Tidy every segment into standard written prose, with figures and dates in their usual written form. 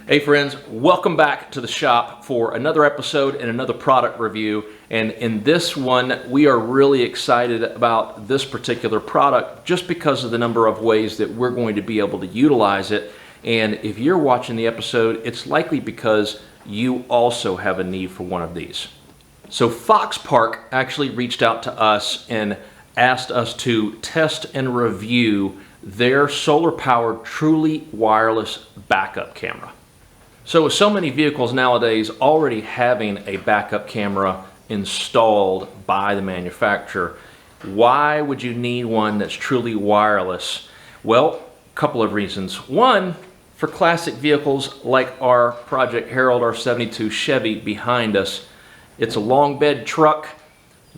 Hey friends, welcome back to the shop for another episode and another product review. And in this one, we are really excited about this particular product just because of the number of ways that we're going to be able to utilize it. And if you're watching the episode, it's likely because you also have a need for one of these. So Foxpark actually reached out to us and asked us to test and review their solar-powered Truly Wireless backup camera. So with so many vehicles nowadays already having a backup camera installed by the manufacturer, why would you need one that's truly wireless? Well, a couple of reasons. One, for classic vehicles like our Project Herald R72 Chevy behind us, it's a long bed truck,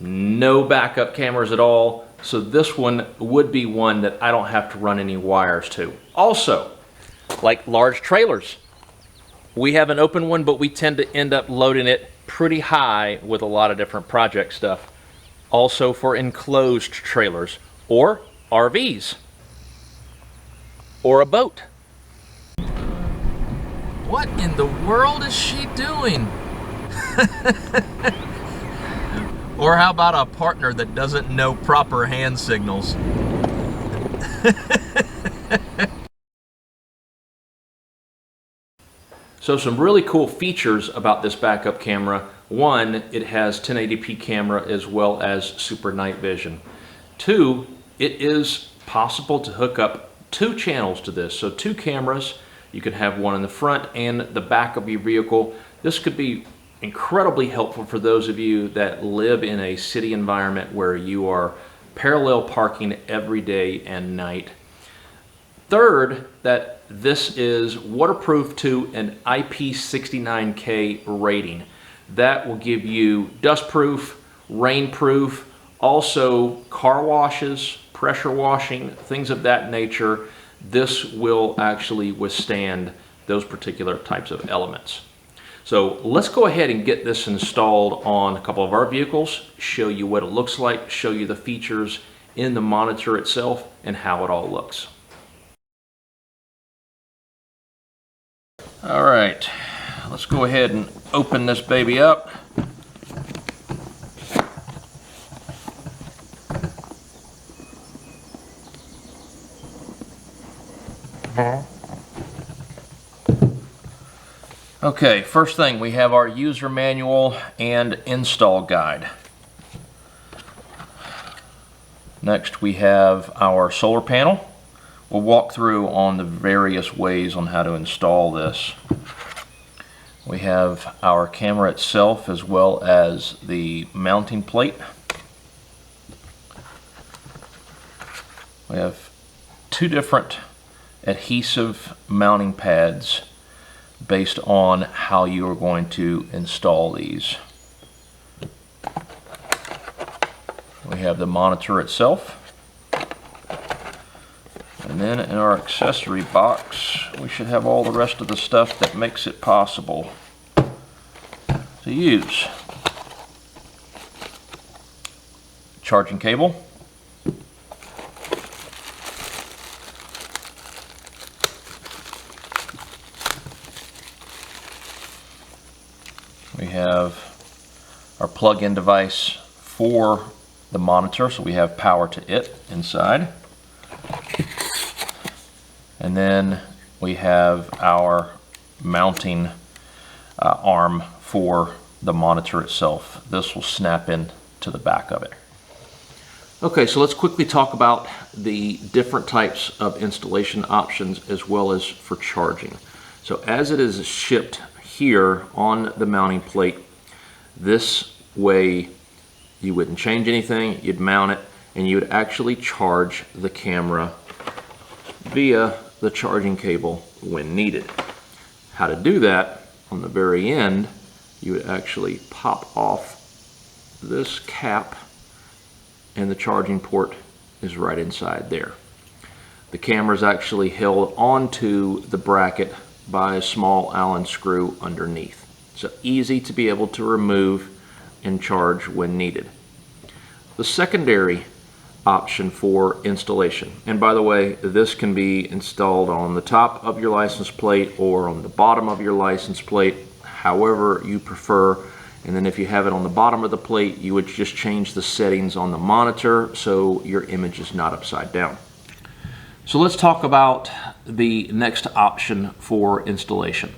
no backup cameras at all, so this one would be one that I don't have to run any wires to. Also, like large trailers, we have an open one, but we tend to end up loading it pretty high with a lot of different project stuff. Also for enclosed trailers or RVs or a boat. What in the world is she doing? Or how about a partner that doesn't know proper hand signals? So some really cool features about this backup camera. One, it has 1080p camera as well as super night vision. Two, it is possible to hook up two channels to this. So two cameras, you can have one in the front and the back of your vehicle. This could be incredibly helpful for those of you that live in a city environment where you are parallel parking every day and night. Third, that this is waterproof to an IP69K rating. That will give you dustproof, rainproof, also car washes, pressure washing, things of that nature. This will actually withstand those particular types of elements. So let's go ahead and get this installed on a couple of our vehicles, show you what it looks like, show you the features in the monitor itself and how it all looks. All right, let's go ahead and open this baby up. Okay, first thing, we have our user manual and install guide. Next, we have our solar panel. We'll walk through on the various ways on how to install this. We have our camera itself as well as the mounting plate. We have two different adhesive mounting pads based on how you are going to install these. We have the monitor itself. And then in our accessory box, we should have all the rest of the stuff that makes it possible to use. Charging cable. We have our plug-in device for the monitor, so we have power to it inside. And then we have our mounting arm for the monitor itself. This will snap in to the back of it. Okay, so let's quickly talk about the different types of installation options as well as for charging. So as it is shipped here on the mounting plate, this way you wouldn't change anything, you'd mount it, and you would actually charge the camera via the charging cable when needed. How to do that, on the very end, you would actually pop off this cap and the charging port is right inside there. The camera is actually held onto the bracket by a small Allen screw underneath. So easy to be able to remove and charge when needed. The secondary option for installation. And by the way, this can be installed on the top of your license plate or on the bottom of your license plate, however you prefer. And then if you have it on the bottom of the plate, you would just change the settings on the monitor so your image is not upside down. So let's talk about the next option for installation.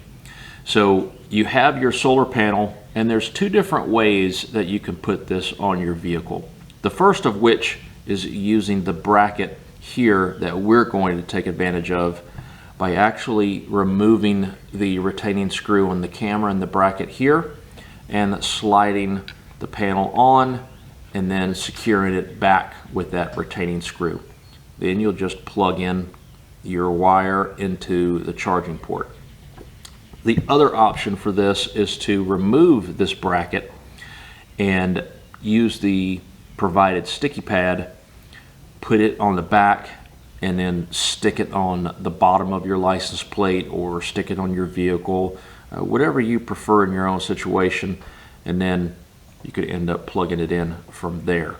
So you have your solar panel, and there's two different ways that you can put this on your vehicle. The first of which is using the bracket here that we're going to take advantage of by actually removing the retaining screw on the camera and the bracket here and sliding the panel on and then securing it back with that retaining screw. Then you'll just plug in your wire into the charging port. The other option for this is to remove this bracket and use the provided sticky pad, put it on the back, and then stick it on the bottom of your license plate or stick it on your vehicle, whatever you prefer in your own situation, and then you could end up plugging it in from there.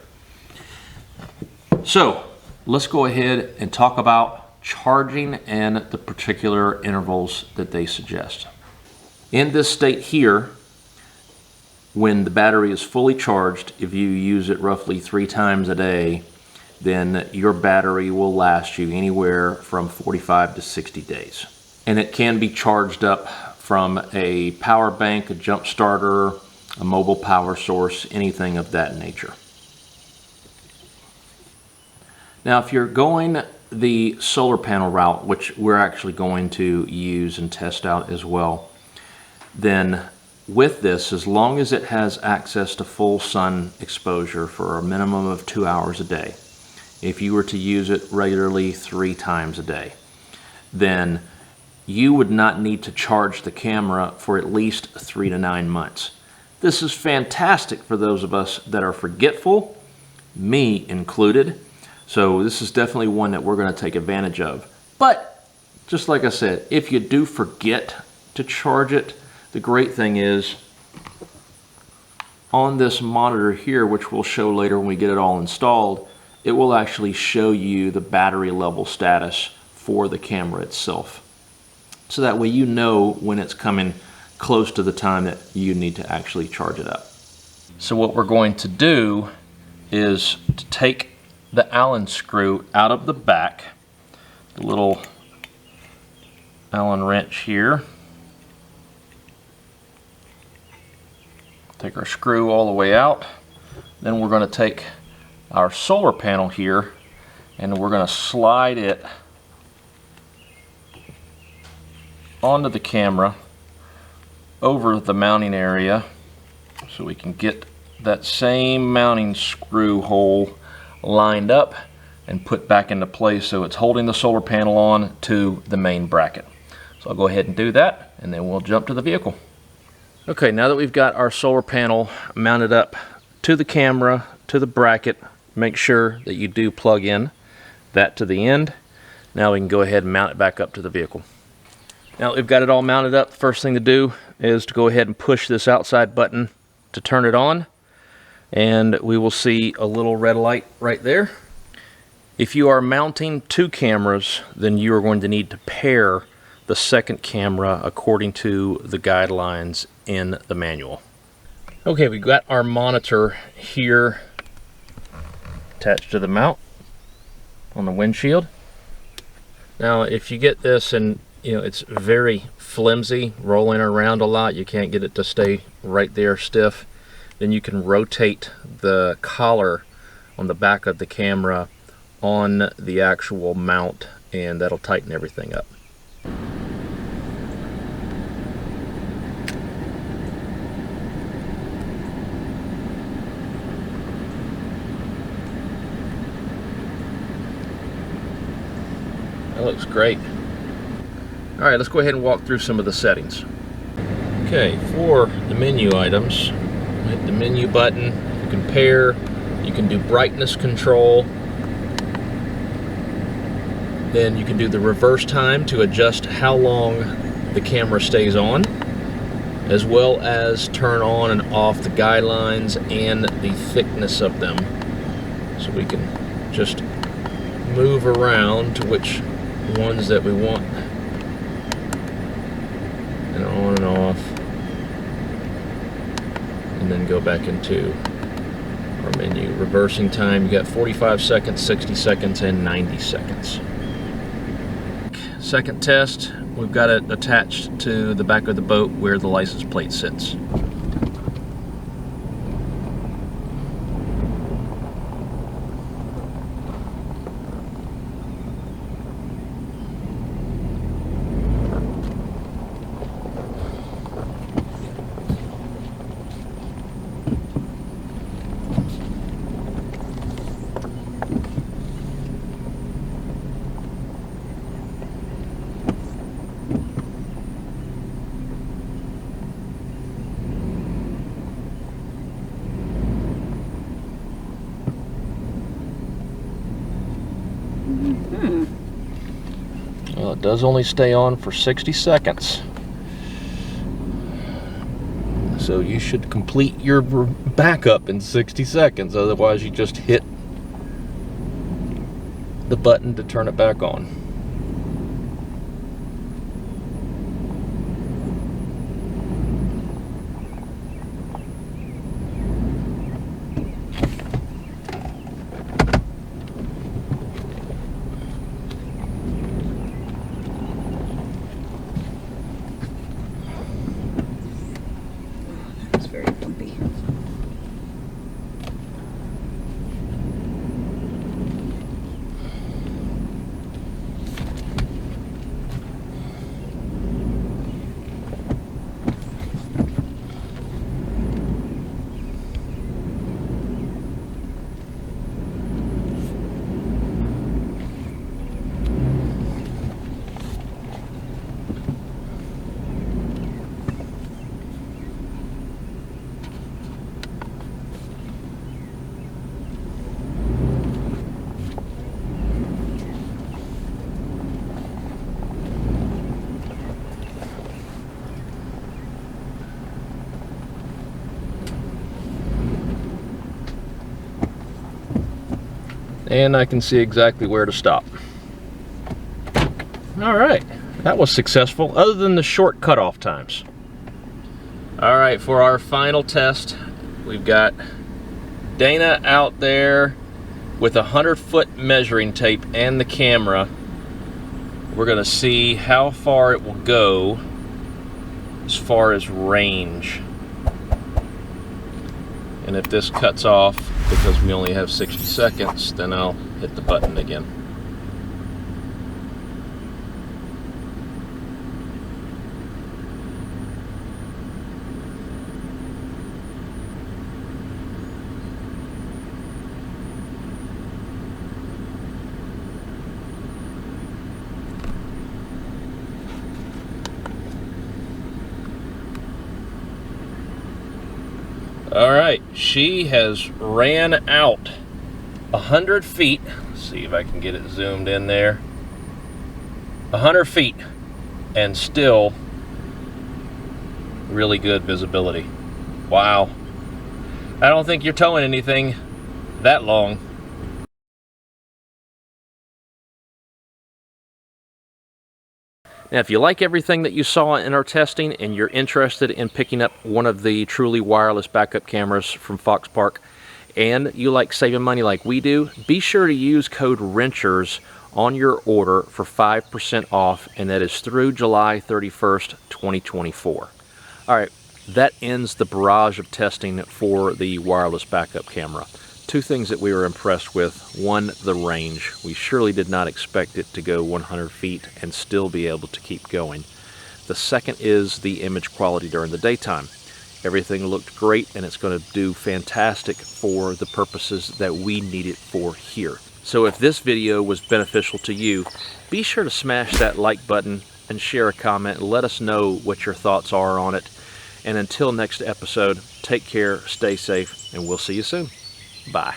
So let's go ahead and talk about charging and the particular intervals that they suggest. In this state here, when the battery is fully charged, if you use it roughly 3 times a day, then your battery will last you anywhere from 45 to 60 days. And it can be charged up from a power bank, a jump starter, a mobile power source, anything of that nature. Now, if you're going the solar panel route, which we're actually going to use and test out as well, then with this, as long as it has access to full sun exposure for a minimum of 2 hours a day, if you were to use it regularly 3 times a day, then you would not need to charge the camera for at least 3 to 9 months. This is fantastic for those of us that are forgetful, me included. So this is definitely one that we're going to take advantage of. But just like I said, if you do forget to charge it, the great thing is on this monitor here, which we'll show later when we get it all installed, it will actually show you the battery level status for the camera itself. So that way you know when it's coming close to the time that you need to actually charge it up. So what we're going to do is to take the Allen screw out of the back, the little Allen wrench here. Take our screw all the way out. Then we're going to take our solar panel here and we're going to slide it onto the camera over the mounting area so we can get that same mounting screw hole lined up and put back into place so it's holding the solar panel on to the main bracket. So I'll go ahead and do that and then we'll jump to the vehicle. Okay, now that we've got our solar panel mounted up to the camera, to the bracket, make sure that you do plug in that to the end. Now we can go ahead and mount it back up to the vehicle. Now that we've got it all mounted up, the first thing to do is to go ahead and push this outside button to turn it on, and we will see a little red light right there. If you are mounting 2 cameras, then you are going to need to pair the second camera according to the guidelines in the manual. Okay, we've got our monitor here attached to the mount on the windshield. Now if you get this and it's very flimsy, rolling around a lot, you can't get it to stay right there stiff, then you can rotate the collar on the back of the camera on the actual mount and that'll tighten everything up. That looks great. All right, let's go ahead and walk through some of the settings. Okay, for the menu items, hit the menu button. You can pair, you can do brightness control. Then you can do the reverse time to adjust how long the camera stays on, as well as turn on and off the guidelines and the thickness of them. So we can just move around to which ones that we want, and on and off, and then go back into our menu. Reversing time, you got 45 seconds, 60 seconds, and 90 seconds. Second test, we've got it attached to the back of the boat where the license plate sits. Well, it does only stay on for 60 seconds. So you should complete your backup in 60 seconds, otherwise you just hit the button to turn it back on. It's very bumpy. And I can see exactly where to stop. All right, that was successful, other than the short cutoff times. All right, for our final test, we've got Dana out there with a 100-foot measuring tape and the camera. We're gonna see how far it will go as far as range. And if this cuts off because we only have 60 seconds, then I'll hit the button again. All right, she has ran out 100 feet. Let's see if I can get it zoomed in there. 100 feet, and still really good visibility. Wow. I don't think you're towing anything that long. Now, if you like everything that you saw in our testing and you're interested in picking up one of the Truly Wireless backup cameras from Foxpark, and you like saving money like we do, be sure to use code RENCHERS on your order for 5% off, and that is through July 31st, 2024. All right, that ends the barrage of testing for the wireless backup camera. Two things that we were impressed with. One, the range. We surely did not expect it to go 100 feet and still be able to keep going. The second is the image quality during the daytime. Everything looked great, and it's going to do fantastic for the purposes that we need it for here. So if this video was beneficial to you, be sure to smash that like button and share a comment and let us know what your thoughts are on it. And until next episode, take care, stay safe, and we'll see you soon. Bye.